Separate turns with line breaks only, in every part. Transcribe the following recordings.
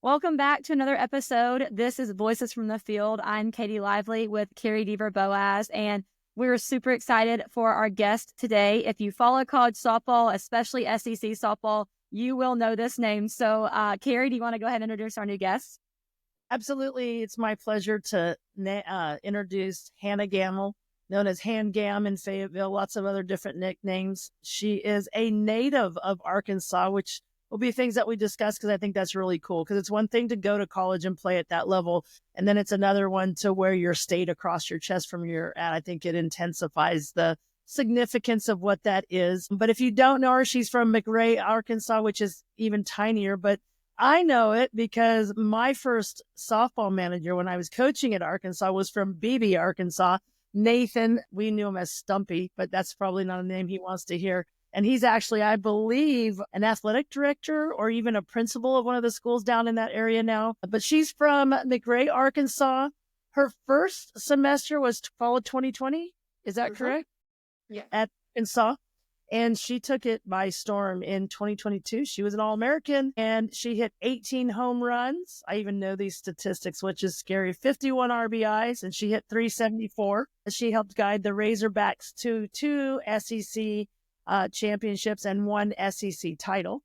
Welcome back to another episode. This is Voices from the Field. I'm Katie Lively with Carie Boaz, and we're super excited for our guest today. If you follow college softball, especially SEC softball, you will know this name. So, Carie, do you want to go ahead and introduce our new guest?
Absolutely. It's my pleasure to introduce Hannah Gammill, known as Han Gam in Fayetteville, lots of other different nicknames. She is a native of Arkansas, which will be things that we discuss because I think that's really cool, because it's one thing to go to college and play at that level, and then it's another one to wear your state across your chest from your ad. I think it intensifies the significance of what that is. But if you don't know her, she's from McRae, Arkansas, which is even tinier, but I know it because my first softball manager when I was coaching at Arkansas was from Beebe, Arkansas. Nathan, we knew him as Stumpy, but that's probably not a name he wants to hear. And he's actually, I believe, an athletic director or even a principal of one of the schools down in that area now. But she's from McRae, Arkansas. Her first semester was fall of 2020. Is that correct?
Yeah.
At Arkansas. And she took it by storm in 2022. She was an All-American, and she hit 18 home runs. I even know these statistics, which is scary. 51 RBIs, and she hit 374. She helped guide the Razorbacks to two SEC championships and one SEC title.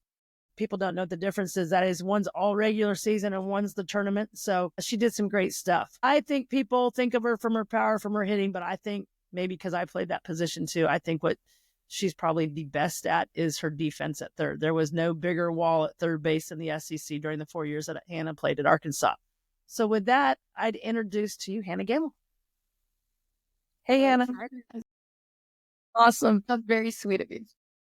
People don't know what the difference is. That is, one's all regular season and one's the tournament. So she did some great stuff. I think people think of her from her power, from her hitting, but I think maybe because I played that position too, I think what she's probably the best at is her defense at third. There was no bigger wall at third base in the SEC during the 4 years that Hannah played at Arkansas. So with that, I'd introduce to you Hannah Gammill. Hey, Hannah. Awesome.
That's very sweet of you.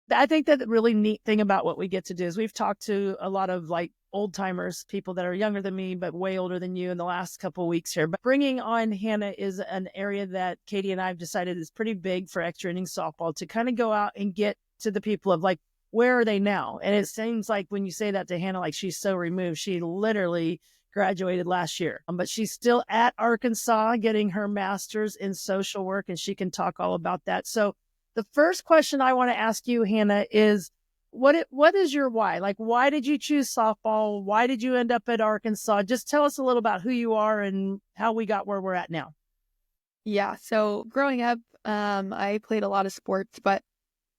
I think that the really neat thing about what we get to do is we've talked to a lot of like old timers, people that are younger than me, but way older than you in the last couple of weeks here. But bringing on Hannah is an area that Katie and I have decided is pretty big for extra innings softball, to kind of go out and get to the people of like, where are they now? And it seems like when you say that to Hannah, like she's so removed. She literally graduated last year, but she's still at Arkansas getting her master's in social work, and she can talk all about that. So the first question I want to ask you, Hannah, is what is your why? Like, why did you choose softball? Why did you end up at Arkansas? Just tell us a little about who you are and how we got where we're at now.
Yeah. So growing up, I played a lot of sports, but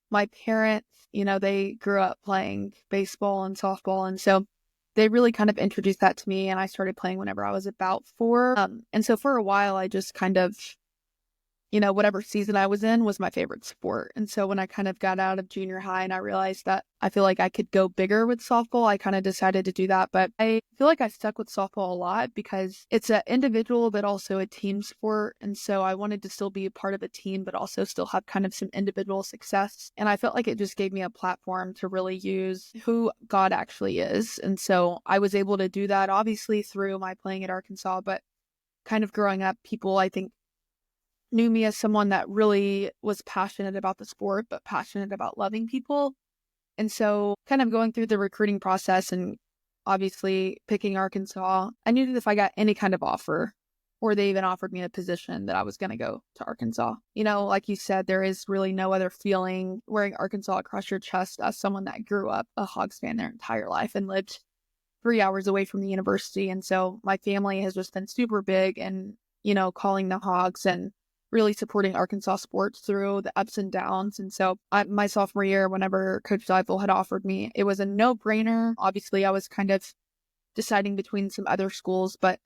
my parents, they grew up playing baseball and softball. And so they really kind of introduced that to me. And I started playing whenever I was about 4. And so for a while, I just kind of, whatever season I was in was my favorite sport. And so when I kind of got out of junior high and I realized that I feel like I could go bigger with softball, I kind of decided to do that. But I feel like I stuck with softball a lot because it's an individual, but also a team sport. And so I wanted to still be a part of a team, but also still have kind of some individual success. And I felt like it just gave me a platform to really use who God actually is. And so I was able to do that, obviously, through my playing at Arkansas, but kind of growing up, people, I think, knew me as someone that really was passionate about the sport, but passionate about loving people. And so kind of going through the recruiting process and obviously picking Arkansas, I knew that if I got any kind of offer, or they even offered me a position, that I was going to go to Arkansas. Like you said, there is really no other feeling wearing Arkansas across your chest as someone that grew up a Hogs fan their entire life and lived 3 hours away from the university. And so my family has just been super big and, calling the Hogs and really supporting Arkansas sports through the ups and downs. And so my sophomore year, whenever Coach Deivel had offered me, it was a no-brainer. Obviously, I was kind of deciding between some other schools, but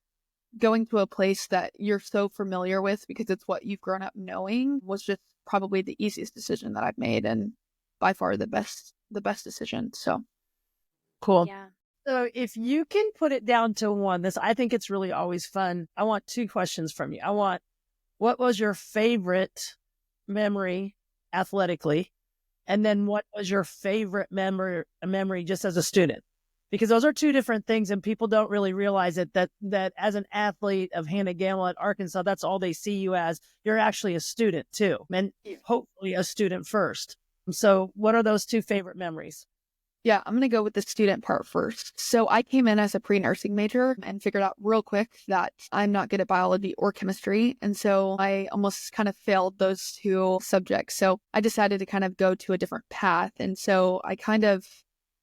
going to a place that you're so familiar with because it's what you've grown up knowing was just probably the easiest decision that I've made, and by far the best decision. So
cool.
Yeah.
So if you can put it down to one, I think it's really always fun. I want 2 questions from you. What was your favorite memory athletically? And then what was your favorite memory just as a student? Because those are 2 different things, and people don't really realize it, that as an athlete of Hannah Gammill at Arkansas, that's all they see you as. You're actually a student too, and hopefully a student first. So what are those 2 favorite memories?
Yeah, I'm going to go with the student part first. So I came in as a pre-nursing major and figured out real quick that I'm not good at biology or chemistry. And so I almost kind of failed those 2 subjects. So I decided to kind of go to a different path. And so I kind of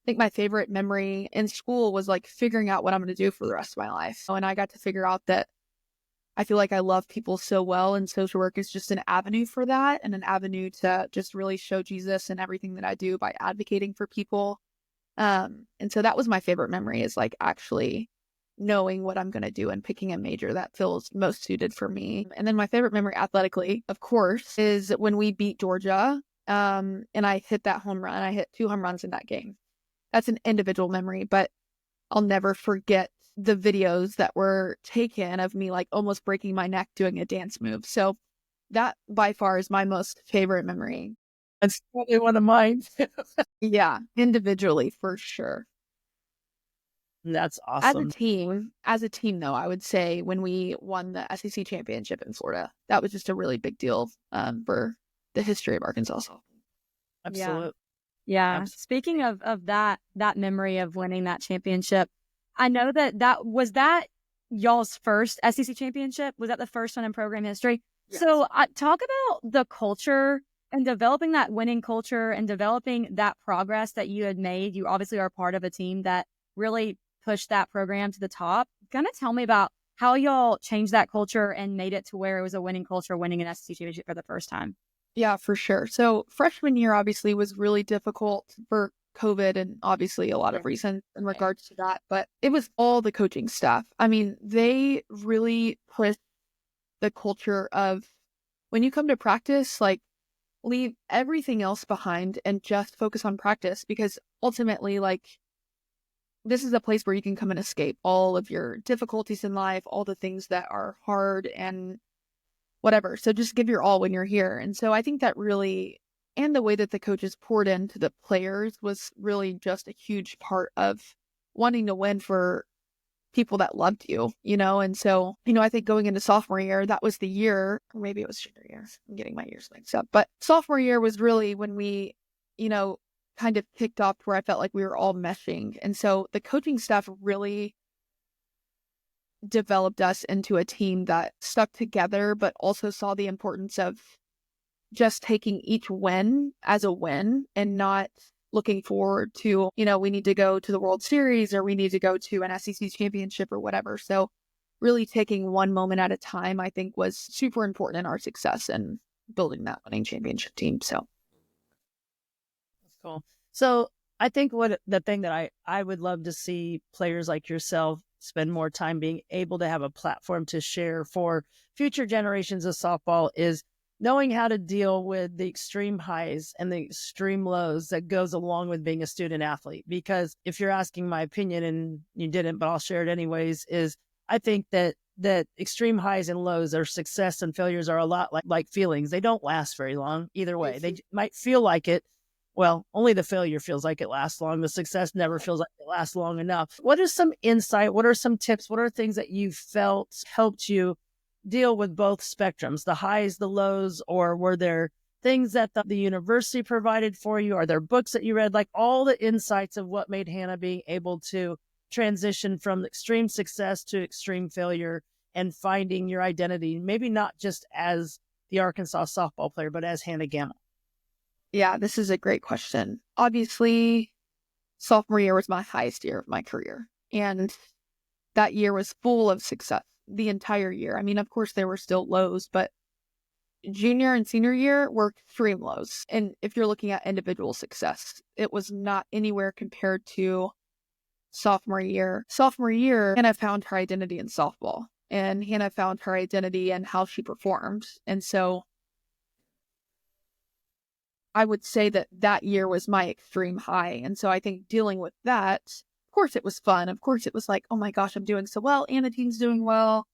think my favorite memory in school was like figuring out what I'm going to do for the rest of my life. And I got to figure out that I feel like I love people so well, and social work is just an avenue for that, and an avenue to just really show Jesus in everything that I do by advocating for people. And so that was my favorite memory, is like actually knowing what I'm going to do and picking a major that feels most suited for me. And then my favorite memory athletically, of course, is when we beat Georgia, and I hit that home run. I hit 2 home runs in that game. That's an individual memory, but I'll never forget the videos that were taken of me like almost breaking my neck doing a dance move. So that by far is my most favorite memory.
That's probably one of mine.
Yeah, individually for sure.
That's awesome.
As a team though, I would say when we won the SEC championship in Florida, that was just a really big deal for the history of Arkansas softball.
Absolutely.
Yeah.
Absolutely.
Speaking of that memory of winning that championship, I know that was y'all's first SEC championship. Was that the first one in program history?
Yes.
So talk about the culture and developing that winning culture and developing that progress that you had made. You obviously are part of a team that really pushed that program to the top. Kind of tell me about how y'all changed that culture and made it to where it was a winning culture, winning an SEC championship for the first time.
Yeah, for sure. So freshman year obviously was really difficult for COVID and obviously a lot of reasons in regards to that, but it was all the coaching staff. I mean, they really pushed the culture of when you come to practice, like leave everything else behind and just focus on practice, because ultimately, like, this is a place where you can come and escape all of your difficulties in life, all the things that are hard and whatever. So just give your all when you're here. And so I think that really, and the way that the coaches poured into the players was really just a huge part of wanting to win for people that loved you, you know? And so, you know, I think going into sophomore year, that was the year, or maybe it was junior year. I'm getting my years mixed up. But sophomore year was really when we, you know, kind of kicked off where I felt like we were all meshing. And so the coaching staff really developed us into a team that stuck together, but also saw the importance of just taking each win as a win and not looking forward to, you know, we need to go to the World Series or we need to go to an SEC championship or whatever. So really taking one moment at a time, I think, was super important in our success and building that winning championship team. So
that's cool. So I think the thing that I would love to see players like yourself spend more time being able to have a platform to share for future generations of softball is knowing how to deal with the extreme highs and the extreme lows that goes along with being a student athlete. Because if you're asking my opinion, and you didn't, but I'll share it anyways, is I think that extreme highs and lows, or success and failures, are a lot like feelings. They don't last very long either way. They might feel like it. Well, only the failure feels like it lasts long. The success never feels like it lasts long enough. What is some insight? What are some tips? What are things that you felt helped you deal with both spectrums, the highs, the lows, or were there things that the university provided for you? Are there books that you read? Like all the insights of what made Hannah being able to transition from extreme success to extreme failure and finding your identity, maybe not just as the Arkansas softball player, but as Hannah Gammill.
yeah, this is a great question. Obviously, sophomore year was my highest year of my career. And that year was full of success the entire year. I mean, of course, there were still lows, but junior and senior year were extreme lows. And if you're looking at individual success, it was not anywhere compared to sophomore year. Sophomore year, Hannah found her identity in softball, and Hannah found her identity in how she performed. And so I would say that year was my extreme high. And so I think dealing with that, of course it was fun. Of course it was like, oh my gosh, I'm doing so well. And the team's doing well.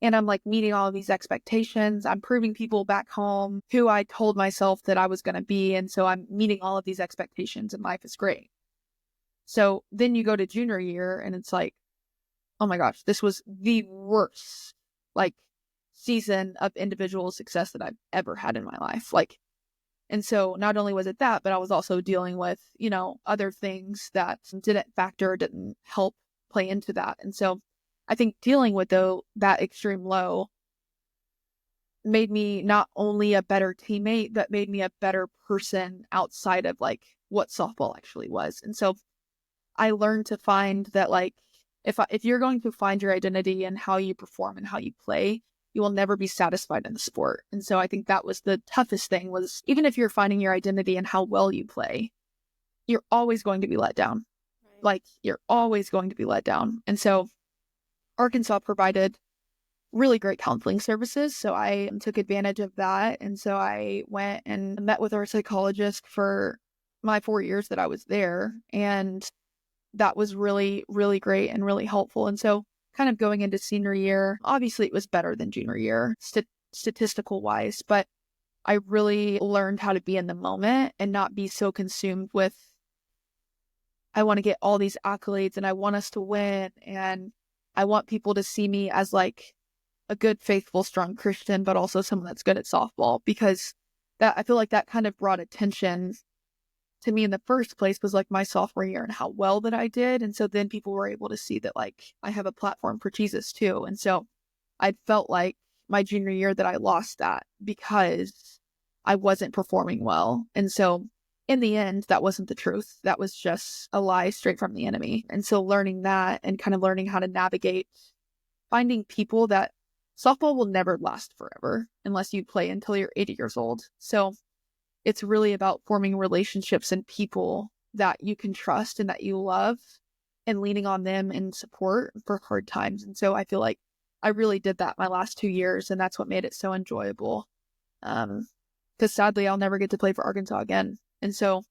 And I'm like meeting all of these expectations. I'm proving people back home who I told myself that I was going to be. And so I'm meeting all of these expectations and life is great. So then you go to junior year and it's like, oh my gosh, this was the worst like season of individual success that I've ever had in my life. And so not only was it that, but I was also dealing with, you know, other things that didn't help play into that. And so I think dealing with that extreme low made me not only a better teammate, but made me a better person outside of like what softball actually was. And so I learned to find that like, if you're going to find your identity in how you perform and how you play, you will never be satisfied in the sport. And so I think that was the toughest thing, was even if you're finding your identity in how well you play, you're always going to be let down. Right. Like, you're always going to be let down. And so Arkansas provided really great counseling services. So I took advantage of that. And so I went and met with our psychologist for my 4 years that I was there. And that was really, really great and really helpful. And so kind of going into senior year, obviously it was better than junior year, statistical wise, but I really learned how to be in the moment and not be so consumed with, I want to get all these accolades and I want us to win. And I want people to see me as like a good, faithful, strong Christian, but also someone that's good at softball, because that, I feel like that kind of brought attention to me in the first place, was like my sophomore year and how well that I did. And so then people were able to see that like I have a platform for Jesus too. And so I felt like my junior year that I lost that because I wasn't performing well. And so in the end, that wasn't the truth. That was just a lie straight from the enemy. And so learning that and kind of learning how to navigate, finding people that softball will never last forever unless you play until you're 80 years old. So it's really about forming relationships and people that you can trust and that you love, and leaning on them in support for hard times. And so I feel like I really did that my last 2 years, and that's what made it so enjoyable. Because sadly, I'll never get to play for Arkansas again. And so,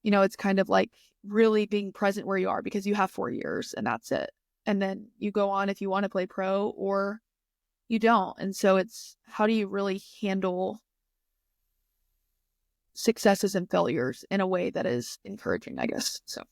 you know, it's kind of like really being present where you are, because you have 4 years and that's it. And then you go on if you want to play pro or you don't. And so it's, how do you really handle successes and failures in a way that is encouraging, I guess. So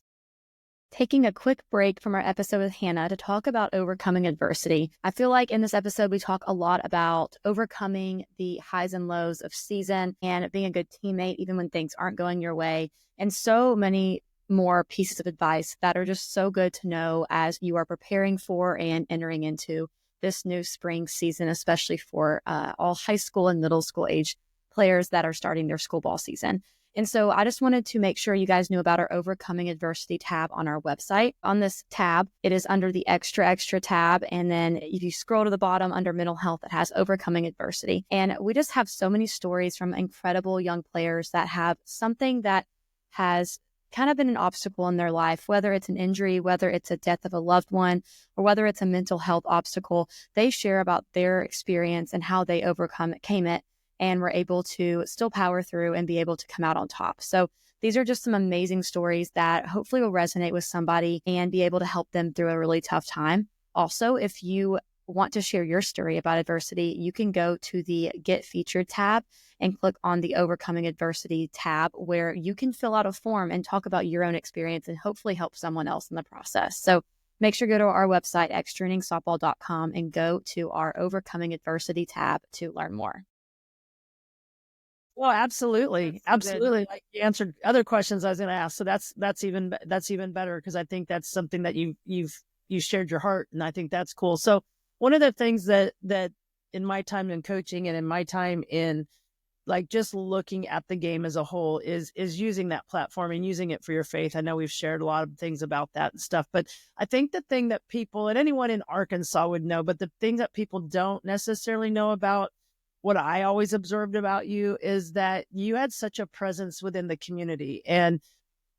taking a quick break from our episode with Hannah to talk about overcoming adversity. I feel like in this episode, we talk a lot about overcoming the highs and lows of season and being a good teammate, even when things aren't going your way, and so many more pieces of advice that are just so good to know as you are preparing for and entering into this new spring season, especially for all high school and middle school age players that are starting their school ball season. And so I just wanted to make sure you guys knew about our Overcoming Adversity tab on our website. On this tab, it is under the Extra tab. And then if you scroll to the bottom under Mental Health, it has Overcoming Adversity. And we just have so many stories from incredible young players that have something that has kind of been an obstacle in their life, whether it's an injury, whether it's a death of a loved one, or whether it's a mental health obstacle. They share about their experience and how they came it, and were able to still power through and be able to come out on top. So these are just some amazing stories that hopefully will resonate with somebody and be able to help them through a really tough time. Also, if you want to share your story about adversity, you can go to the Get Featured tab and click on the Overcoming Adversity tab, where you can fill out a form and talk about your own experience and hopefully help someone else in the process. So make sure to go to our website, extrainningsoftball.com, and go to our Overcoming Adversity tab to learn more.
Well, absolutely. Absolutely. Like, you answered other questions I was going to ask. So that's even better, because I think that's something that you shared your heart, and I think that's cool. So one of the things that in my time in coaching and in my time in like just looking at the game as a whole is using that platform and using it for your faith. I know we've shared a lot of things about that and stuff, but I think the thing that people, and anyone in Arkansas would know, but the thing that people don't necessarily know about what I always observed about you is that you had such a presence within the community, and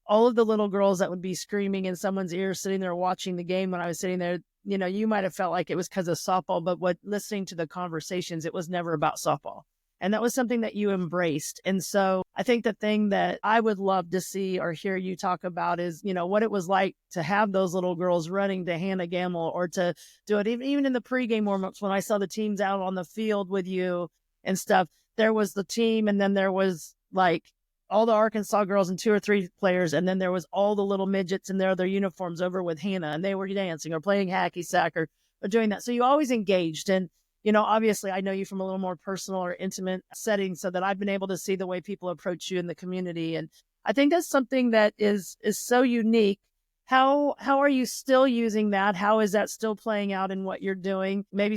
all of the little girls that would be screaming in someone's ear sitting there watching the game when I was sitting there, you know, you might've felt like it was because of softball, but listening to the conversations, it was never about softball. And that was something that you embraced. And so I think the thing that I would love to see or hear you talk about is, you know, what it was like to have those little girls running to Hannah Gammill, or to do it even in the pregame warmups when I saw the teams out on the field with you and stuff. There was the team, and then there was like all the Arkansas girls and 2 or 3 players, and then there was all the little midgets in their uniforms over with Hannah, and they were dancing or playing hacky sack or doing that. So you always engaged. And you know, obviously I know you from a little more personal or intimate setting, so that I've been able to see the way people approach you in the community. And I think that's something that is so unique. How are you still using that? How is that still playing out in what you're doing? Maybe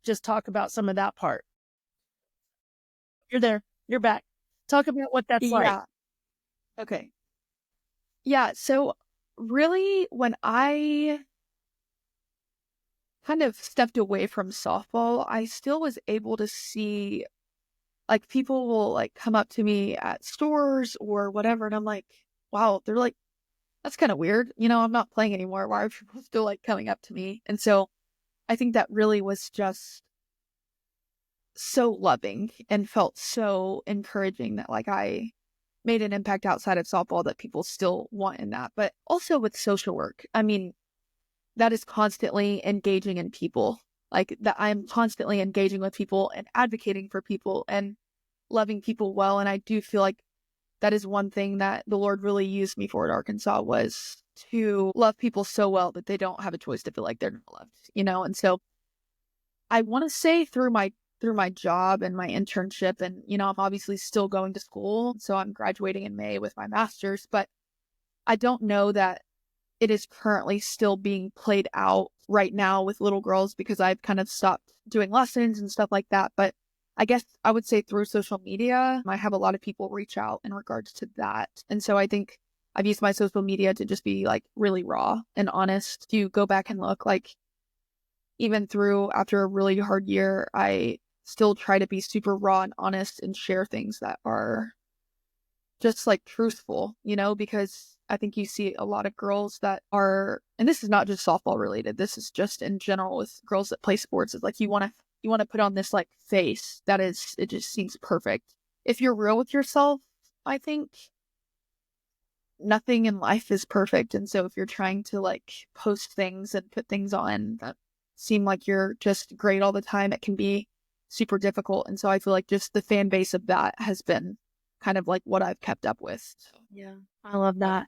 just talk about some of that part. You're there. You're back. Talk about what that's like.
Okay. Yeah. So really, when I kind of stepped away from softball, I still was able to see, like, people will like come up to me at stores or whatever, and I'm like, wow, they're like, that's kind of weird. I'm not playing anymore. Why are people still like coming up to me? And so I think that really was just so loving and felt so encouraging that like I made an impact outside of softball that people still want in that. But also with social work, I mean, that is constantly engaging in people, like that I'm constantly engaging with people and advocating for people and loving people well. And I do feel like that is one thing that the Lord really used me for at Arkansas, was to love people so well that they don't have a choice to feel like they're not loved. And so I want to say through my job and my internship, and I'm obviously still going to school, so I'm graduating in May with my master's, but I don't know that it is currently still being played out right now with little girls because I've kind of stopped doing lessons and stuff like that. But I guess I would say through social media, I have a lot of people reach out in regards to that. And so I think I've used my social media to just be like really raw and honest. If you go back and look, like even through after a really hard year, I still try to be super raw and honest and share things that are just like truthful, because I think you see a lot of girls that are, and this is not just softball related, this is just in general with girls that play sports. It's like you want to put on this like face that is, it just seems perfect. If you're real with yourself, I think nothing in life is perfect. And so if you're trying to like post things and put things on that seem like you're just great all the time, it can be super difficult. And so I feel like just the fan base of that has been kind of like what I've kept up with.
Yeah, I love that.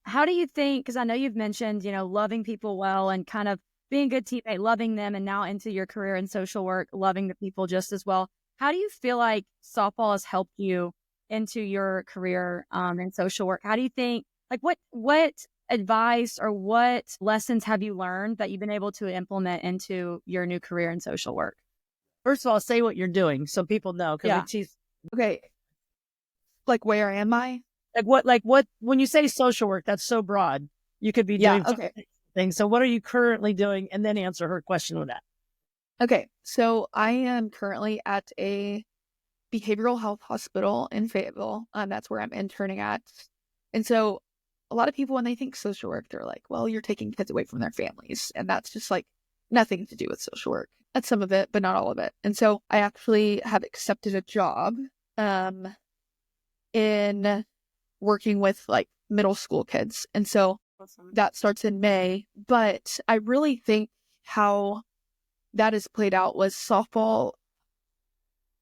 How do you think, because I know you've mentioned, loving people well and kind of being a good teammate, loving them, and now into your career in social work, loving the people just as well. How do you feel like softball has helped you into your career in social work? How do you think, like what advice or what lessons have you learned that you've been able to implement into your new career in social work?
First of all, say what you're doing so people know.
Yeah.
Okay. Like, where am I?
Like what, when you say social work, that's so broad. You could be doing things. So what are you currently doing? And then answer her question with that.
Okay. So I am currently at a behavioral health hospital in Fayetteville. That's where I'm interning at. And so a lot of people, when they think social work, they're like, well, you're taking kids away from their families. And that's just like nothing to do with social work. That's some of it, but not all of it. And so I actually have accepted a job in working with like middle school kids. And so that starts in May. But I really think how that has played out was softball.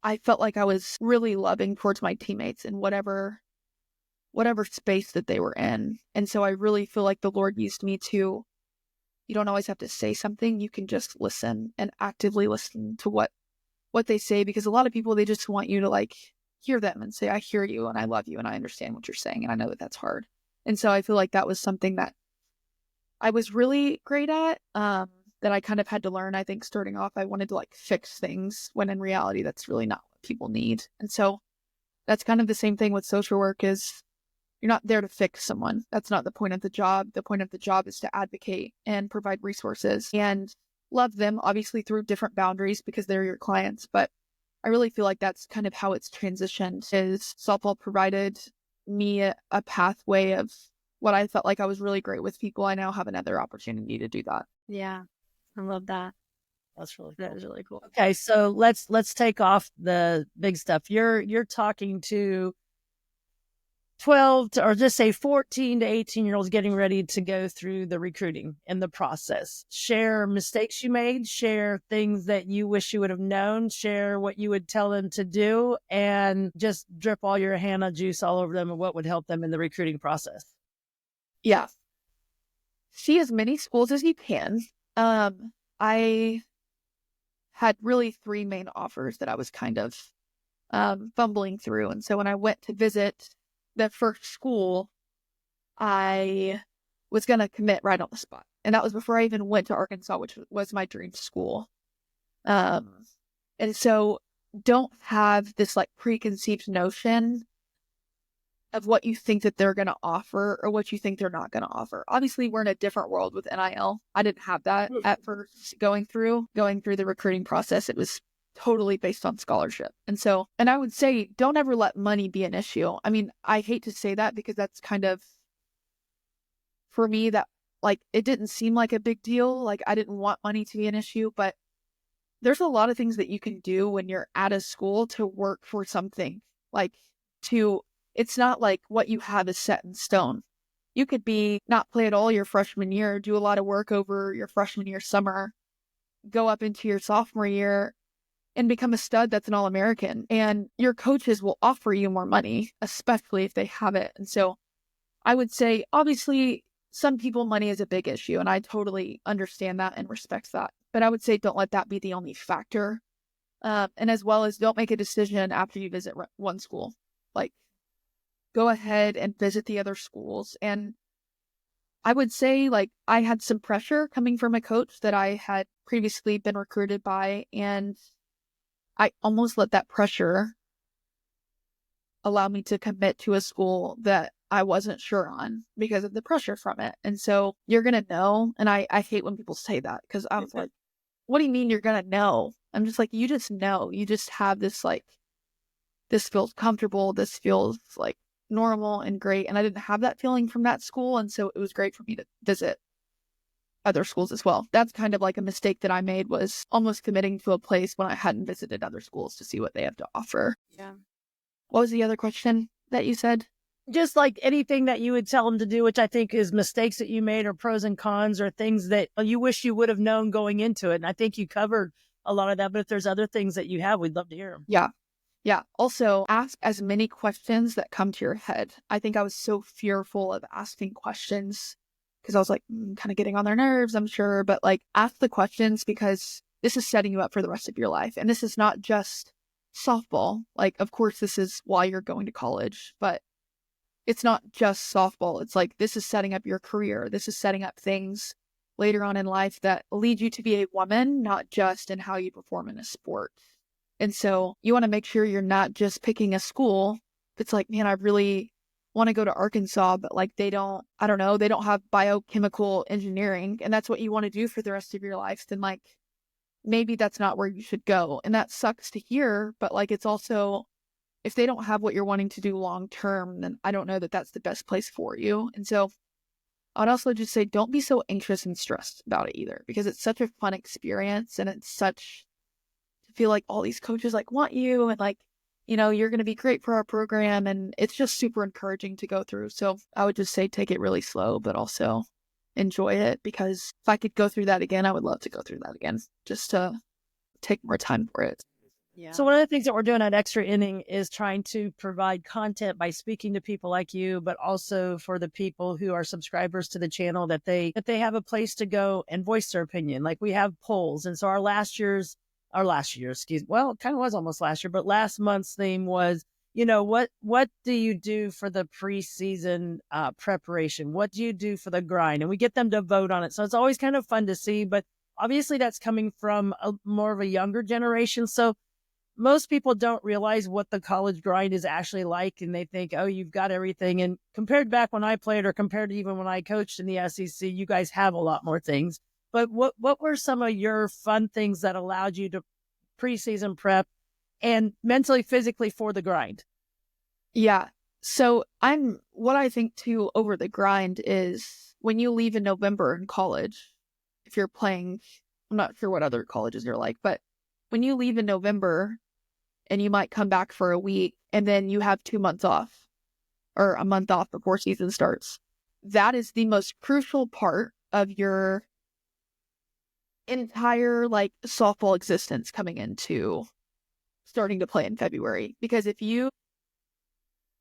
I felt like I was really loving towards my teammates in whatever space that they were in. And so I really feel like the Lord used me to, you don't always have to say something. You can just listen and actively listen to what they say, because a lot of people, they just want you to like hear them and say, I hear you and I love you and I understand what you're saying. And I know that that's hard. And so I feel like that was something that I was really great at, that I kind of had to learn. I think starting off, I wanted to like fix things when in reality, that's really not what people need. And so that's kind of the same thing with social work. Is you're not there to fix someone. That's not the point of the job. The point of the job is to advocate and provide resources and love them, obviously through different boundaries because they're your clients. But I really feel like that's kind of how it's transitioned, is softball provided me a pathway of what I felt like I was really great with people. I now have another opportunity to do that.
Yeah, I love that.
That's really
That
cool.
is really cool.
Okay, so let's take off the big stuff. You're talking to 12 to, or just say 14 to 18-year-olds getting ready to go through the recruiting and the process. Share mistakes you made, share things that you wish you would have known, share what you would tell them to do, and just drip all your Hannah juice all over them and what would help them in the recruiting process.
Yeah. See as many schools as you can. I had really 3 main offers that I was kind of fumbling through. And so when I went to visit the first school, I was going to commit right on the spot. And that was before I even went to Arkansas, which was my dream school. And so don't have this like preconceived notion of what you think that they're going to offer or what you think they're not going to offer. Obviously, we're in a different world with NIL. I didn't have that at first going through the recruiting process. It was totally based on scholarship. And I would say, don't ever let money be an issue. I mean, I hate to say that because that's kind of, for me, that like, it didn't seem like a big deal. Like, I didn't want money to be an issue, but there's a lot of things that you can do when you're at a school to work for something. It's not like what you have is set in stone. You could not play at all your freshman year, do a lot of work over your freshman year summer, go up into your sophomore year and become a stud that's an All-American. And your coaches will offer you more money, especially if they have it. And so I would say, obviously, some people, money is a big issue, and I totally understand that and respect that. But I would say don't let that be the only factor. And as well as don't make a decision after you visit one school. Like, go ahead and visit the other schools. And I would say, like, I had some pressure coming from a coach that I had previously been recruited by, and I almost let that pressure allow me to commit to a school that I wasn't sure on because of the pressure from it. And so you're going to know. And I hate when people say that because I was like, what do you mean you're going to know? I'm just like, you just know. You just have this, like, this feels comfortable. This feels like normal and great. And I didn't have that feeling from that school. And so it was great for me to visit other schools as well. That's kind of like a mistake that I made, was almost committing to a place when I hadn't visited other schools to see what they have to offer.
Yeah.
What was the other question that you said?
Just like anything that you would tell them to do, which I think is mistakes that you made or pros and cons or things that you wish you would have known going into it. And I think you covered a lot of that. But if there's other things that you have, we'd love to hear them.
Yeah. Yeah. Also, ask as many questions that come to your head. I think I was so fearful of asking questions because I was like, kind of getting on their nerves, I'm sure. But like, ask the questions because this is setting you up for the rest of your life. And this is not just softball. Like, of course, this is why you're going to college, but it's not just softball. It's like, this is setting up your career. This is setting up things later on in life that lead you to be a woman, not just in how you perform in a sport. And so you want to make sure you're not just picking a school. It's like, man, I really want to go to Arkansas, but like they don't have biochemical engineering, and that's what you want to do for the rest of your life. Then like, maybe that's not where you should go. And that sucks to hear, but like, it's also, if they don't have what you're wanting to do long term, then I don't know that that's the best place for you. And so I'd also just say, don't be so anxious and stressed about it either, because it's such a fun experience. And it's such to feel like all these coaches like want you and like, you know, you're going to be great for our program. And it's just super encouraging to go through. So I would just say, take it really slow, but also enjoy it, because if I could go through that again, I would love to go through that again, just to take more time for it.
Yeah. So one of the things that we're doing at Extra Inning is trying to provide content by speaking to people like you, but also for the people who are subscribers to the channel, that they have a place to go and voice their opinion. Like, we have polls. And so last year, well, it kind of was almost last year, but last month's theme was, you know, what do you do for the preseason preparation? What do you do for the grind? And we get them to vote on it. So it's always kind of fun to see, but obviously that's coming from more of a younger generation. So most people don't realize what the college grind is actually like, and they think, oh, you've got everything. And compared back when I played, or compared to even when I coached in the SEC, you guys have a lot more things. But what were some of your fun things that allowed you to preseason prep and mentally, physically for the grind?
Yeah. So what I think too over the grind is when you leave in November in college, if you're playing, I'm not sure what other colleges you're like, but when you leave in November and you might come back for a week and then you have 2 months off or a month off before season starts, that is the most crucial part of your entire like softball existence coming into starting to play in February. Because if you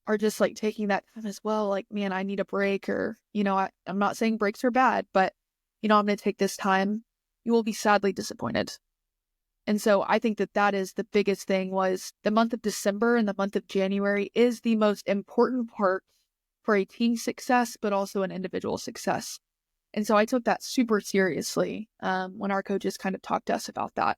are just like taking that time as well, like, man, I need a break, or, you know, I'm not saying breaks are bad, but, you know, I'm going to take this time, you will be sadly disappointed. And so I think that is the biggest thing, was the month of December and the month of January is the most important part for a team success, but also an individual success. And so I took that super seriously when our coaches kind of talked to us about that.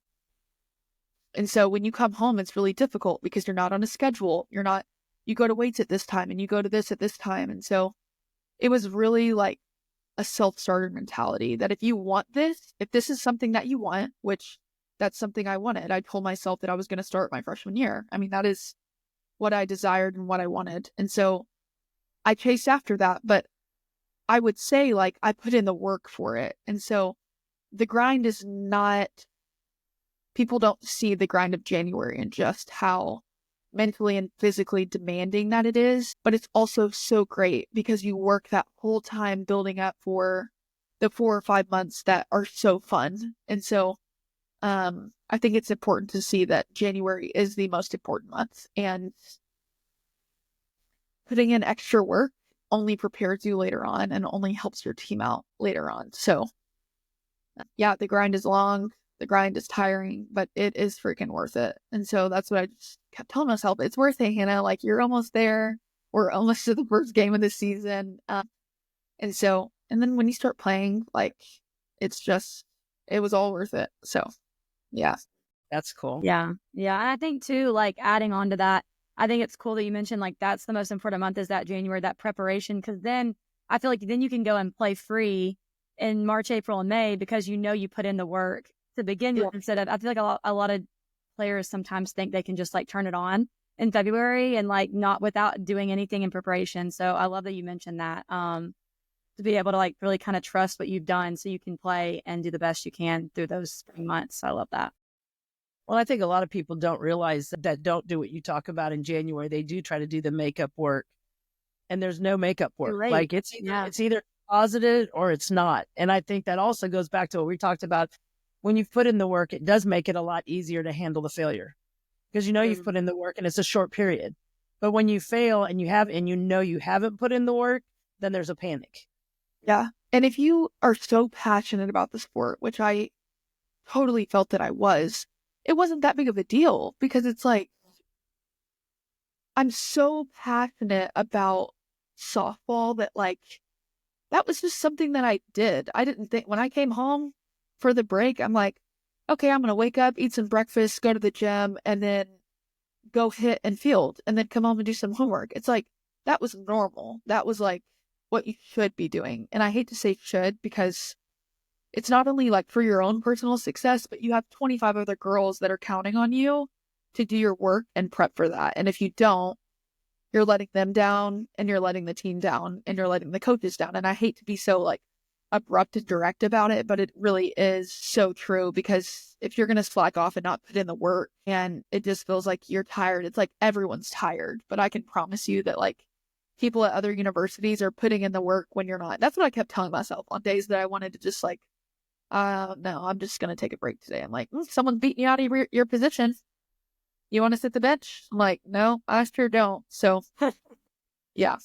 And so when you come home, it's really difficult because you're not on a schedule. You're not you go to weights at this time and you go to this at this time. And so it was really like a self-starter mentality that if you want this, if this is something that you want, which that's something I wanted, I told myself that I was going to start my freshman year. I mean, that is what I desired and what I wanted. And so I chased after that, but I would say like I put in the work for it. And so the grind is not, people don't see the grind of January and just how mentally and physically demanding that it is, but it's also so great because you work that whole time building up for the 4 or 5 months that are so fun. And so I think it's important to see that January is the most important month, and putting in extra work only prepares you later on and only helps your team out later on. So yeah, the grind is long, the grind is tiring, but it is freaking worth it. And so that's what I just kept telling myself. It's worth it, Hannah. Like, you're almost there. We're almost to the first game of the season. And then when you start playing, like, it was all worth it. So yeah.
That's cool.
Yeah. Yeah. And I think too, like, adding on to that, I think it's cool that you mentioned, like, that's the most important month is that January, that preparation. Cause then I feel like then you can go and play free in March, April, and May because you put in the work to begin with, instead of, I feel like a lot of players sometimes think they can just like turn it on in February and like not without doing anything in preparation. So I love that you mentioned that, to be able to like really kind of trust what you've done so you can play and do the best you can through those spring months. I love that.
Well, I think a lot of people don't realize that don't do what you talk about in January. They do try to do the makeup work, and there's no makeup work.
Right.
Like it's either positive or it's not. And I think that also goes back to what we talked about. When you've put in the work, it does make it a lot easier to handle the failure because you've put in the work and it's a short period. But when you fail and you haven't put in the work, then there's a panic.
Yeah. And if you are so passionate about the sport, which I totally felt that I was, it wasn't that big of a deal because it's like, I'm so passionate about softball that like, that was just something that I did. I didn't think, when I came home for the break, I'm like, okay, I'm going to wake up, eat some breakfast, go to the gym, and then go hit and field, and then come home and do some homework. It's like, that was normal. That was like what you should be doing. And I hate to say should because it's not only like for your own personal success, but you have 25 other girls that are counting on you to do your work and prep for that. And if you don't, you're letting them down, and you're letting the team down, and you're letting the coaches down. And I hate to be so like abrupt and direct about it, but it really is so true, because if you're going to slack off and not put in the work and it just feels like you're tired, it's like everyone's tired. But I can promise you that like people at other universities are putting in the work when you're not. That's what I kept telling myself on days that I wanted to just like, no, I'm just going to take a break today. I'm like, someone's beating you out of your position. You want to sit the bench? I'm like, no, I sure don't. So yeah.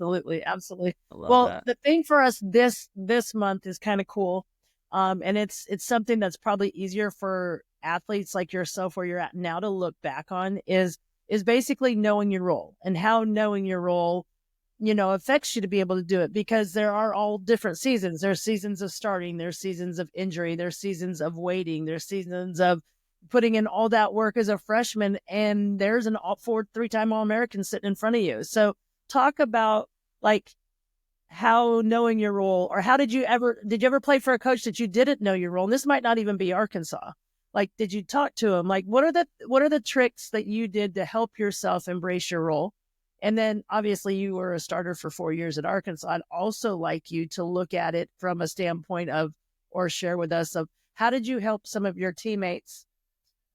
Absolutely.
Well, that.
The thing for us this month is kind of cool. And it's something that's probably easier for athletes like yourself where you're at now to look back on is basically knowing your role, and how knowing your role, affects you to be able to do it, because there are all different seasons. There's seasons of starting, there's seasons of injury, there's seasons of waiting, there's seasons of putting in all that work as a freshman, and there's an 3-time All-American sitting in front of you. So talk about like how knowing your role, or how did you ever play for a coach that you didn't know your role? And this might not even be Arkansas. Like, did you talk to him? Like, what are the tricks that you did to help yourself embrace your role? And then obviously you were a starter for 4 years at Arkansas. I'd also like you to look at it from a standpoint of, or share with us of, how did you help some of your teammates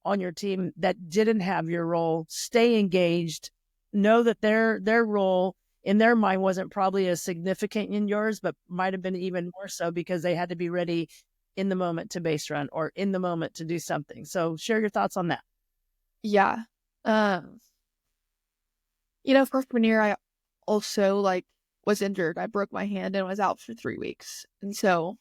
on your team that didn't have your role stay engaged, know that their role in their mind wasn't probably as significant in yours, but might have been even more so because they had to be ready in the moment to base run or in the moment to do something. So share your thoughts on that.
Yeah. Freshman year, I also was injured. I broke my hand and was out for 3 weeks. And so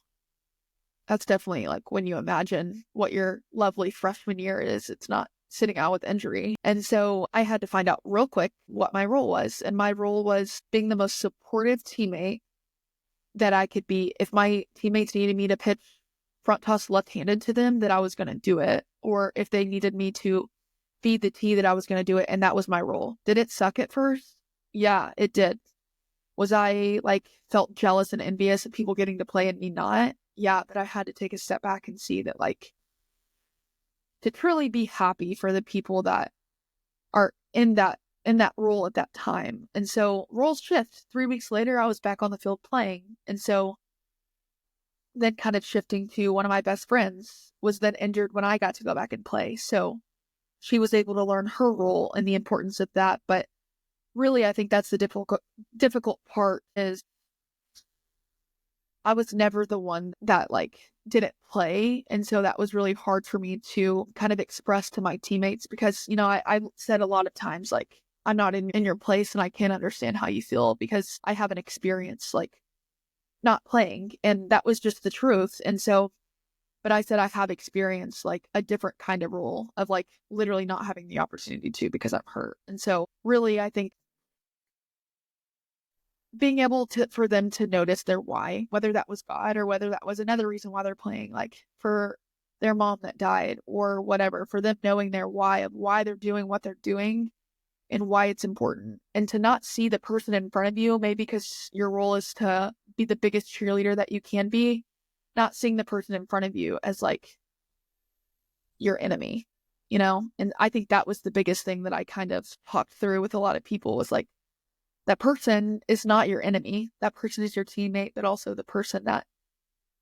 that's definitely when you imagine what your lovely freshman year is, it's not sitting out with injury. And so I had to find out real quick what my role was. And my role was being the most supportive teammate that I could be. If my teammates needed me to pitch front toss left-handed to them, that I was going to do it. Or if they needed me to feed the tea that I was going to do it. And that was my role. Did it suck at first? Yeah, it did. Was I like felt jealous and envious of people getting to play and me not? Yeah, but I had to take a step back and see that like to truly be happy for the people that are in that role at that time. And so roles shift. 3 weeks later, I was back on the field playing. And so then kind of shifting to one of my best friends was then injured when I got to go back and play. So she was able to learn her role and the importance of that. But really, I think that's the difficult part is I was never the one that like didn't play. And so that was really hard for me to kind of express to my teammates because, you know, I said a lot of times, like, I'm not in your place and I can't understand how you feel because I haven't experienced like not playing. And that was just the truth. And so, but I said I have experienced like a different kind of role of like literally not having the opportunity to because I'm hurt. And so really, I think being able to, for them to notice their why, whether that was God or whether that was another reason why they're playing, like for their mom that died or whatever, for them knowing their why of why they're doing what they're doing and why it's important. And to not see the person in front of you, maybe because your role is to be the biggest cheerleader that you can be, not seeing the person in front of you as like your enemy, you know? And I think that was the biggest thing that I kind of talked through with a lot of people was like, that person is not your enemy. That person is your teammate, but also the person that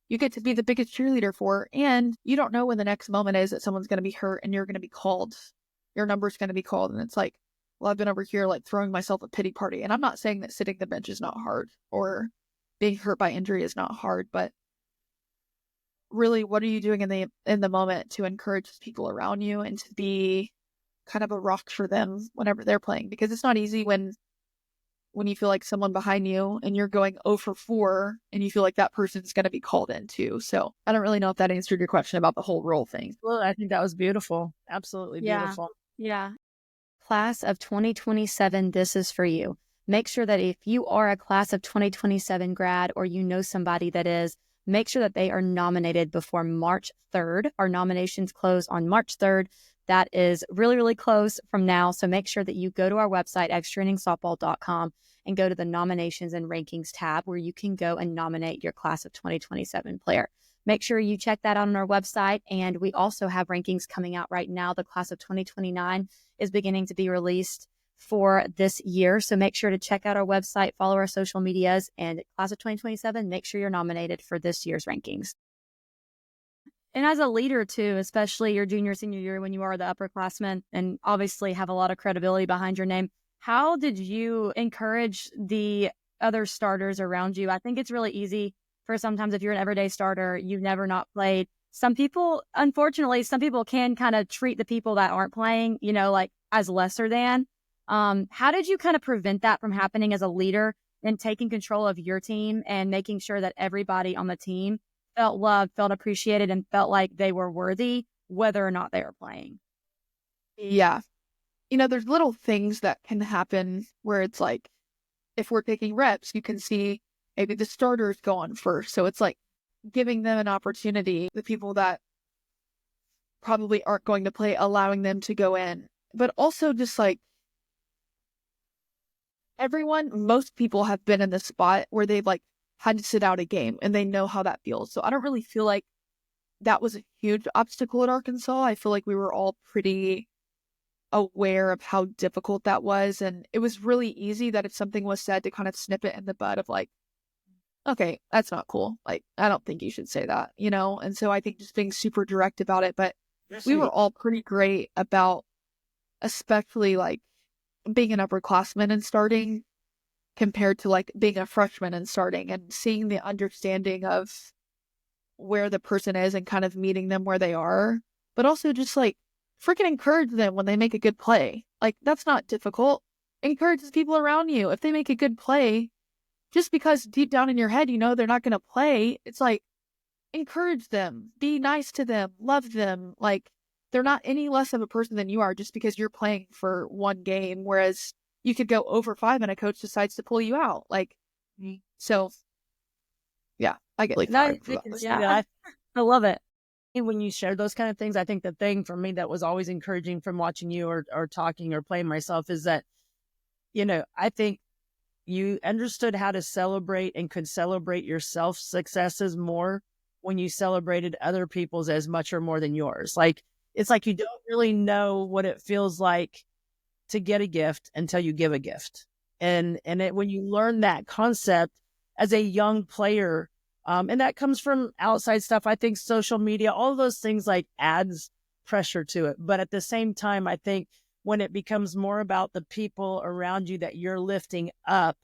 you get to be the biggest cheerleader for. And you don't know when the next moment is that someone's going to be hurt and you're going to be called. Your number's going to be called. And it's like, well, I've been over here like throwing myself a pity party. And I'm not saying that sitting the bench is not hard or being hurt by injury is not hard, but really, what are you doing in the moment to encourage people around you and to be kind of a rock for them whenever they're playing? Because it's not easy when you feel like someone behind you and you're going 0 for 4 and you feel like that person's going to be called in too. So I don't really know if that answered your question about the whole role thing.
Well, I think that was beautiful. Absolutely beautiful.
Yeah. Class of 2027, this is for you. Make sure that if you are a class of 2027 grad or you know somebody that is, make sure that they are nominated before March 3rd. Our nominations close on March 3rd. That is really, really close from now. So make sure that you go to our website, extrainningsoftball.com, and go to the nominations and rankings tab where you can go and nominate your class of 2027 player. Make sure you check that out on our website. And we also have rankings coming out right now. The class of 2029 is beginning to be released for this year. So make sure to check out our website, follow our social medias, and class of 2027, make sure you're nominated for this year's rankings. And as a leader too, especially your junior, senior year when you are the upperclassman and obviously have a lot of credibility behind your name, how did you encourage the other starters around you? I think it's really easy for sometimes if you're an everyday starter, you've never not played. Some people, unfortunately, some people can kind of treat the people that aren't playing, you know, like as lesser than. How did you kind of prevent that from happening as a leader and taking control of your team and making sure that everybody on the team felt loved, felt appreciated, and felt like they were worthy, whether or not they were playing?
Yeah. You know, there's little things that can happen where it's like, if we're taking reps, you can see maybe the starters go on first. So it's like giving them an opportunity, the people that probably aren't going to play, allowing them to go in. But also just like most people have been in the spot where they've like had to sit out a game and they know how that feels. So I don't really feel like that was a huge obstacle at Arkansas. I feel like we were all pretty aware of how difficult that was. And it was really easy that if something was said to kind of snip it in the bud of like, okay, that's not cool. Like, I don't think you should say that, you know? And so I think just being super direct about it, but we were all pretty great about, especially like being an upperclassman and starting compared to like being a freshman and starting and seeing the understanding of where the person is and kind of meeting them where they are, but also just like freaking encourage them when they make a good play. Like, that's not difficult. Encourage the people around you. If they make a good play, just because deep down in your head, you know, they're not going to play, it's like, encourage them, be nice to them, love them. Like, they're not any less of a person than you are just because you're playing for one game, whereas you could go over 5 and a coach decides to pull you out. Like, so yeah, I get like
I love it.
when you share those kind of things, I think the thing for me that was always encouraging from watching you or talking or playing myself is that, I think you understood how to celebrate and could celebrate yourself successes more when you celebrated other people's as much or more than yours. Like, it's like you don't really know what it feels like to get a gift until you give a gift. And when you learn that concept as a young player, and that comes from outside stuff, I think social media, all of those things like adds pressure to it. But at the same time, I think when it becomes more about the people around you that you're lifting up,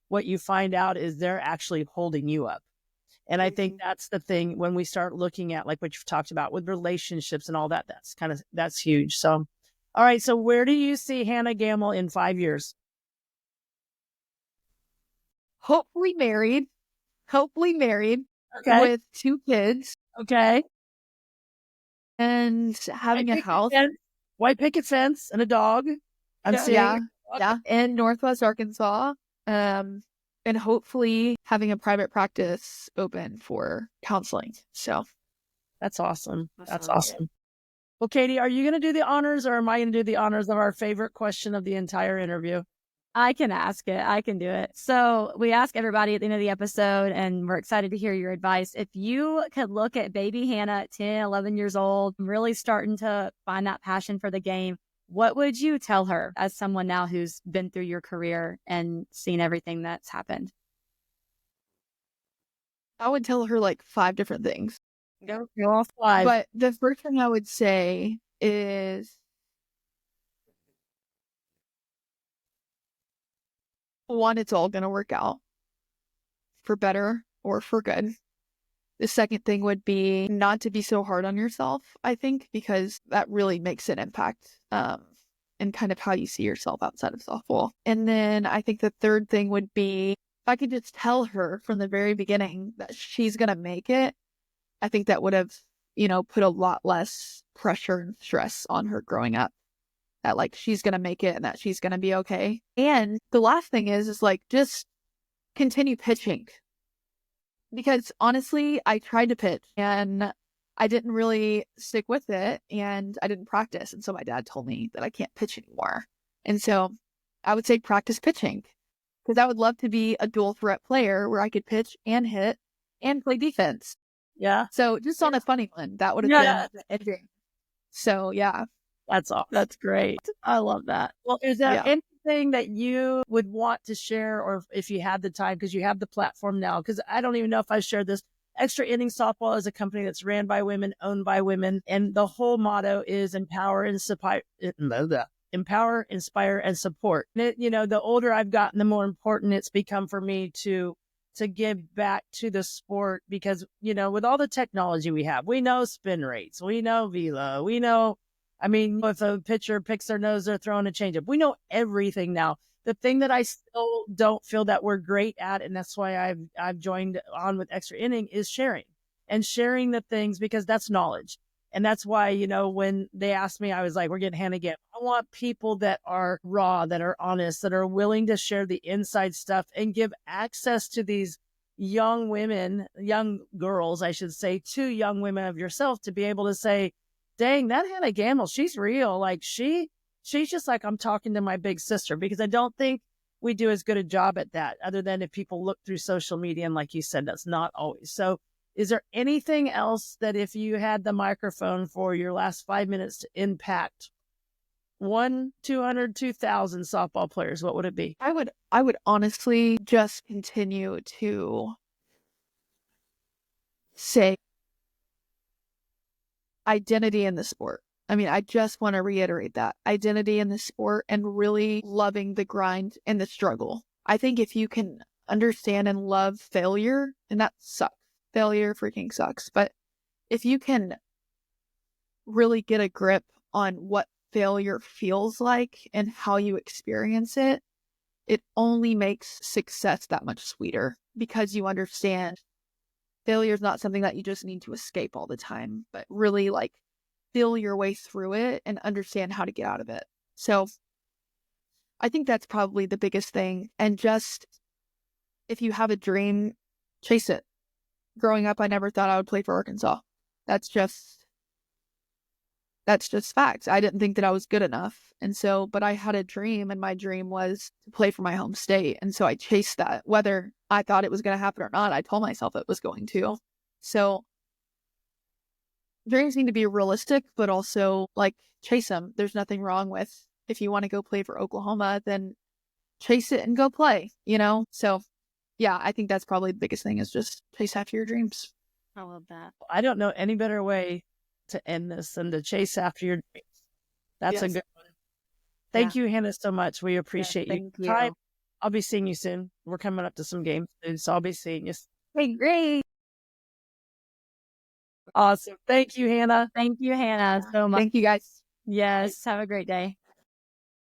what you find out is they're actually holding you up. And I think that's the thing when we start looking at like what you've talked about with relationships and all that, that's huge. So, all right. So where do you see Hannah Gammill in 5 years?
Hopefully married
Okay.
with 2 kids
Okay.
and having a house.
White picket fence and a dog. I'm seeing.
Yeah. In Northwest Arkansas. And hopefully having a private practice open for counseling. So
that's awesome. That's awesome. Well, Katie, are you going to do the honors or am I going to do the honors of our favorite question of the entire interview?
I can ask it. I can do it. So we ask everybody at the end of the episode, and we're excited to hear your advice. If you could look at baby Hannah at 10, 11 years old, really starting to find that passion for the game, what would you tell her as someone now who's been through your career and seen everything that's happened?
I would tell her like 5 different things.
Go all 5.
But the first thing I would say is, one, it's all going to work out for better or for good. The second thing would be not to be so hard on yourself, I think, because that really makes an impact in kind of how you see yourself outside of softball. And then I think the third thing would be, if I could just tell her from the very beginning that she's going to make it, I think that would have, put a lot less pressure and stress on her growing up. That like she's going to make it and that she's going to be okay. And the last thing is like just continue pitching. Because honestly, I tried to pitch and I didn't really stick with it and I didn't practice. And so my dad told me that I can't pitch anymore. And so I would say practice pitching, because I would love to be a dual threat player where I could pitch and hit and play defense.
Yeah.
So just on a funny one, that would have been a dream. So yeah.
That's all. That's great. I love that. Well, is there anything that you would want to share, or if you had the time, because you have the platform now, because I don't even know if I shared this. Extra Innings Softball is a company that's ran by women, owned by women. And the whole motto is empower, inspire, and support. And the older I've gotten, the more important it's become for me to give back to the sport, because, with all the technology we have, we know spin rates, we know velo, we know, if a pitcher picks their nose, they're throwing a changeup. We know everything now. The thing that I still don't feel that we're great at, and that's why I've joined on with Extra Inning, is sharing the things, because that's knowledge. And that's why, when they asked me, I was like, we're getting Hannah Gammill. I want people that are raw, that are honest, that are willing to share the inside stuff and give access to these young women, young girls, I should say, to young women of yourself, to be able to say, dang, that Hannah Gammill, she's real. Like she's just like, I'm talking to my big sister, because I don't think we do as good a job at that, other than if people look through social media. And like you said, that's not always. So is there anything else that, if you had the microphone for your last 5 minutes to impact 1, 200, 2,000 softball players, what would it be?
I would honestly just continue to say identity in the sport. I just want to reiterate that identity in the sport and really loving the grind and the struggle. I think if you can understand and love failure, and that sucks. Failure freaking sucks. But if you can really get a grip on what failure feels like and how you experience it, it only makes success that much sweeter, because you understand failure is not something that you just need to escape all the time, but really like feel your way through it and understand how to get out of it. So I think that's probably the biggest thing. And just, if you have a dream, chase it. Growing up, I never thought I would play for Arkansas. that's just facts. I didn't think that I was good enough. And so, but I had a dream, and my dream was to play for my home state. And so I chased that, whether I thought it was going to happen or not. I told myself it was going to. So dreams need to be realistic, but also like chase them. There's nothing wrong with, if you want to go play for Oklahoma, then chase it and go play, you know? So yeah, I think that's probably the biggest thing, is just chase after your dreams.
I love that.
I don't know any better way to end this than to chase after your dreams. That's a good one. Thank you, Hannah, so much. We appreciate you.
Thank you.
I'll be seeing you soon. We're coming up to some games soon, so I'll be seeing you.
Hey, great.
Awesome. Thank you, Hannah.
Thank you, Hannah, so much.
Thank you, guys.
Yes. Have a great day.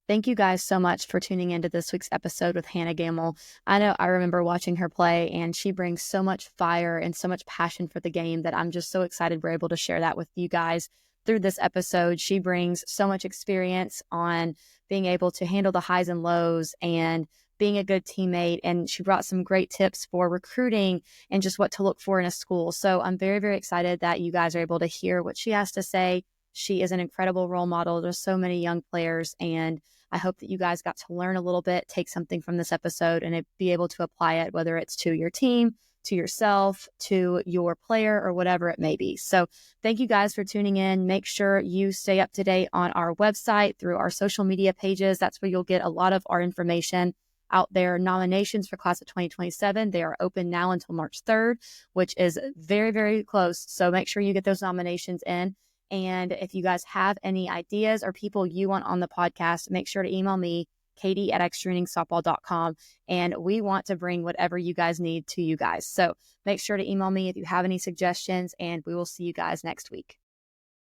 Thank you guys so much for tuning into this week's episode with Hannah Gammill. I remember watching her play, and she brings so much fire and so much passion for the game that I'm just so excited we're able to share that with you guys through this episode. She brings so much experience on being able to handle the highs and lows and being a good teammate. And she brought some great tips for recruiting and just what to look for in a school. So I'm very, very excited that you guys are able to hear what she has to say. She is an incredible role model. There's so many young players, and I hope that you guys got to learn a little bit, take something from this episode, and be able to apply it, whether it's to your team, to yourself, to your player, or whatever it may be. So thank you guys for tuning in. Make sure you stay up to date on our website, through our social media pages. That's where you'll get a lot of our information out there. Nominations for class of 2027, they are open now until March 3rd, which is very, very close. So make sure you get those nominations in. And if you guys have any ideas or people you want on the podcast, make sure to email me, Katie@extrainingsoftball.com. And we want to bring whatever you guys need to you guys. So make sure to email me if you have any suggestions, and we will see you guys next week.